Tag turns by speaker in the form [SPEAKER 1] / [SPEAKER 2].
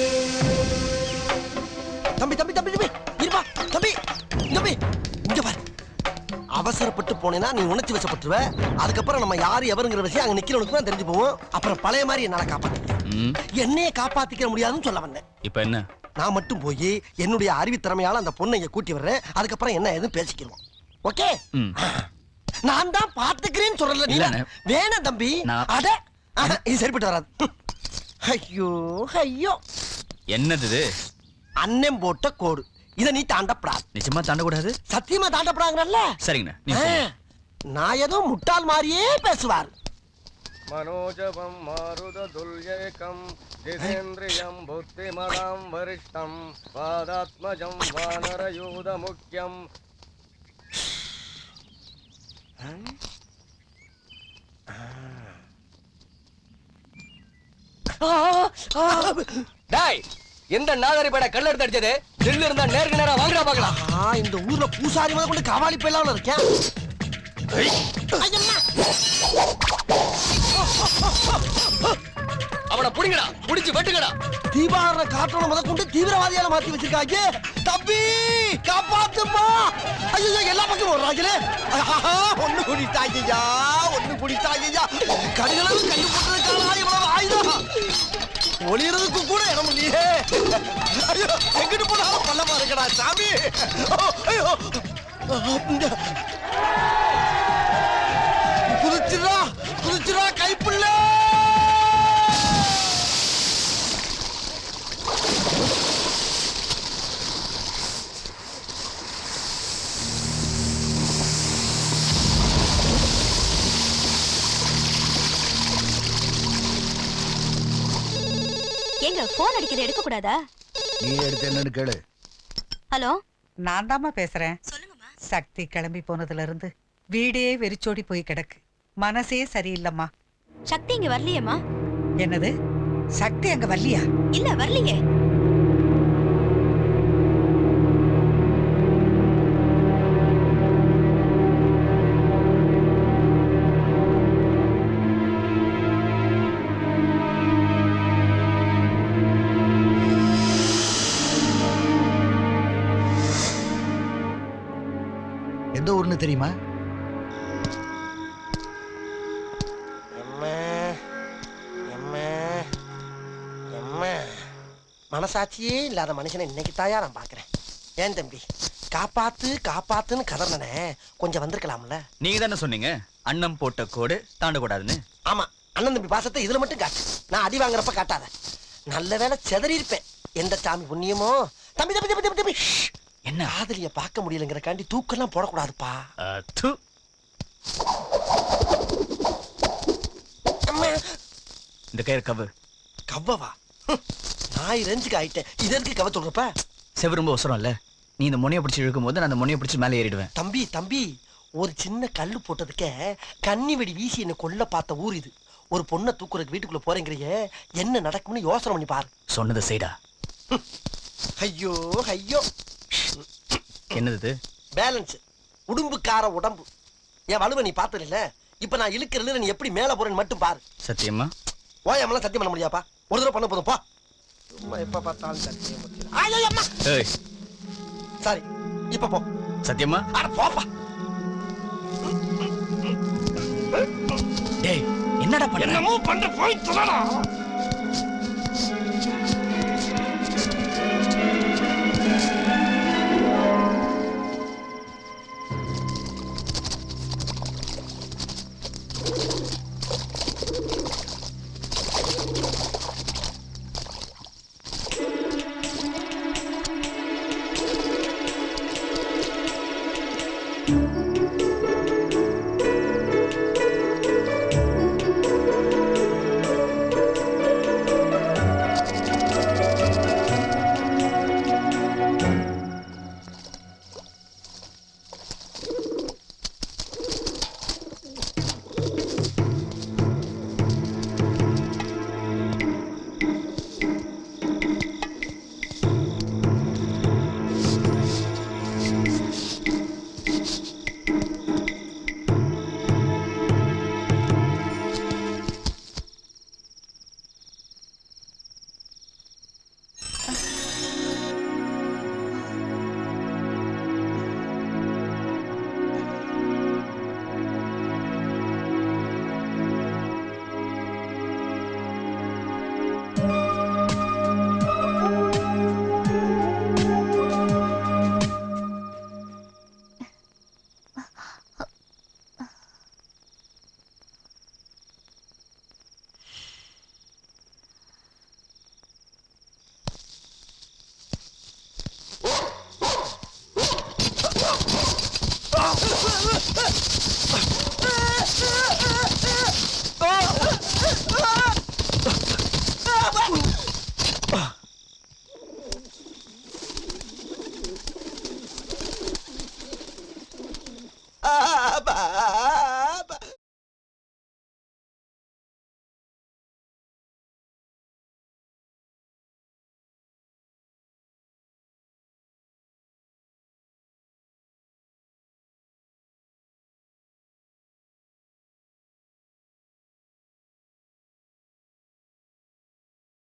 [SPEAKER 1] ஆ தம்பி தம்பி தம்பி தம்பி இருப்பா தம்பி தம்பி இங்க பாரு. அவசரப்பட்டு போனேன்னா நீ உணர்ச்சி வசப்பட்டுருவ. அதுக்கப்புறம் நம்ம யாரு எவருங்கிற விஷயம் அங்க நிக்கிறவனுக்கு தான் தெரிஞ்சு போவோம். அப்புறம் பழைய மாதிரி என்னால காப்பாத்திக்க என்னையே காப்பாத்திக்க முடியாதுன்னு சொல்ல வந்தேன்.
[SPEAKER 2] இப்ப என்ன?
[SPEAKER 1] நான் மட்டும் போய் என்னுடைய அறிவுத்திறமையால அந்த பொண்ணை இங்க கூட்டி வர்றேன். அதுக்கப்புறம் என்ன எதுவும் பேசிக்கிடுவோம். ஓகே? நான் தான் பாத்துக்கிறேன்னு சொல்றல நீ. வேணாம் தம்பி. அட இது சரிப்பட்டு வராது. ஐயோ ஐயோ.
[SPEAKER 2] என்னது இது?
[SPEAKER 1] அண்ணன் போட்ட கோடு. இத நீ தாண்டப்படாது.
[SPEAKER 2] நிச்சயமா தாண்டக்கூடாது.
[SPEAKER 1] சத்தியமா தாண்டப்படாங்கல்ல.
[SPEAKER 2] சரிங்கண்ணா.
[SPEAKER 1] நான் ஏதோ முட்டாள் மாதிரியே பேசுவார்.
[SPEAKER 3] मनोजवं मारुततुल्येकं जितेन्द्रियं बुद्धिमतां वरिष्ठं वादात्मजं वानरयूथमुख्यं
[SPEAKER 4] டேய் எந்த நாகரி பட கல்ல எடுத்து அடிச்சது தில்லு இருந்தா நேருக்கு நேரா வாங்குறா பார்க்கலாம்.
[SPEAKER 1] இந்த ஊர்ல பூசாரி முதல் கொண்டு காவாலி போயிடலாம் இருக்கேன்.
[SPEAKER 4] அவனை புடிங்கடா, புடிச்சு வெட்டுங்கடா.
[SPEAKER 1] தீபாவளி காற்றோட முதல் கொண்டு தீவிரவாதியால மாத்தி வச்சிருக்காங்க. தம்பி காப்பாத்துமா. ஐயோ எல்லா பக்கம் வர்றாங்களே. ஒண்ணு குடித்தாங்கய்யா, ஒண்ணு குடித்தாங்கய்யா. கடுகளும் கண்டு போட்டதுக்கான இவ்வளவு ஆயுதம். ஒளியறதுக்கு கூட இடம் இல்லையே. ஐயோ எங்கிட்டு போனாலும் பள்ளமா இருக்கடா சாமி. ஐயோ குதிச்சுடா குதிச்சுடா கைப்புள்ள.
[SPEAKER 5] ஏங்க போன் அடிக்கிறது எடுக்க கூடாதா?
[SPEAKER 6] நீ எடுத்து என்னன்னு கேளு.
[SPEAKER 5] ஹலோ,
[SPEAKER 7] நான் தாம்மா பேசுறேன்.
[SPEAKER 5] சொல்லுங்கம்மா.
[SPEAKER 7] சக்தி கிளம்பி போனதுல இருந்து வீடே வெறிச்சோடி போய் கிடக்கு. மனசே சரியில்லம்மா.
[SPEAKER 5] சக்தி இங்க வரலையேம்மா.
[SPEAKER 7] என்னது? சக்தி அங்க வரலையா?
[SPEAKER 5] இல்ல வரலையே.
[SPEAKER 6] எந்த ஊர்னு தெரியுமா?
[SPEAKER 1] மனசாட்சியே இல்லாத மனுஷனை இன்னைக்கு தாயா நான் பாக்குறேன். ஏன் தம்பி காப்பாத்து காப்பாத்துன்னு கதறனே கொஞ்சம் வந்திருக்கலாம்ல.
[SPEAKER 2] நீங்க தானே சொன்னீங்க அண்ணன் போட்ட கோடு தாண்டக்கூடாதுன்னு.
[SPEAKER 1] ஆமா அண்ணன் தம்பி பாசத்தை இதுல மட்டும் காட்டு. நான் அடி வாங்குறப்ப காட்டாத. நல்ல வேளை செதறி இருப்பேன். எந்த சாமி புண்ணியமோ. தம்பி தம்பி தம்பி தம்பி தம்பி
[SPEAKER 2] என்ன?
[SPEAKER 1] காதலிய பார்க்க முடியலங்கிறக்காண்டி தூக்கெல்லாம் போடக்கூடாதுப்பா.
[SPEAKER 2] இந்த கயிறு கவு.
[SPEAKER 1] கவ்வவா? நாய் ரெஞ்சுக்கு ஆயிட்டேன். இதற்கு கவ சொல்றப்ப
[SPEAKER 2] செவ ரொம்ப அவசரம் இல்ல. நீ இந்த முனையை பிடிச்சி இழுக்கும் போது நான் அந்த முனையை பிடிச்சி மேலே ஏறிடுவேன்.
[SPEAKER 1] தம்பி தம்பி ஒரு சின்ன கல்லு போட்டதுக்கே கன்னி வெடி வீசி என்ன கொல்ல பார்த்த ஊர் இது. ஒரு பொண்ணை தூக்குறதுக்கு வீட்டுக்குள்ள போறேங்கிறியே, என்ன நடக்கும்னு யோசனை பண்ணி பாரு.
[SPEAKER 2] சொன்னது செய்டா.
[SPEAKER 1] ஐயோ ஐயோ.
[SPEAKER 2] என்னது?
[SPEAKER 1] பேலன்ஸ். உடும்புக்கார உடம்பு. என் வலுவை நீ பார்த்தது இல்ல. இப்ப நான் இழுக்கிறதுல நீ எப்படி மேல போறேன்னு மட்டும் பாரு.
[SPEAKER 2] சத்தியமா?
[SPEAKER 1] ஓயாமலாம் சத்தியம் பண்ண முடியாப்பா. ஒரு தடவை பண்ண போதும் பா. சும்மா எப்ப பார்த்தாலும் சத்தியம் பண்ணி.
[SPEAKER 2] ஏய்
[SPEAKER 1] சாரி இப்ப போ.
[SPEAKER 2] சத்தியமா?
[SPEAKER 1] அட போப்பா.
[SPEAKER 2] டேய் என்னடா பண்ண?
[SPEAKER 8] என்னமோ பண்ண போய் சொல்லடா.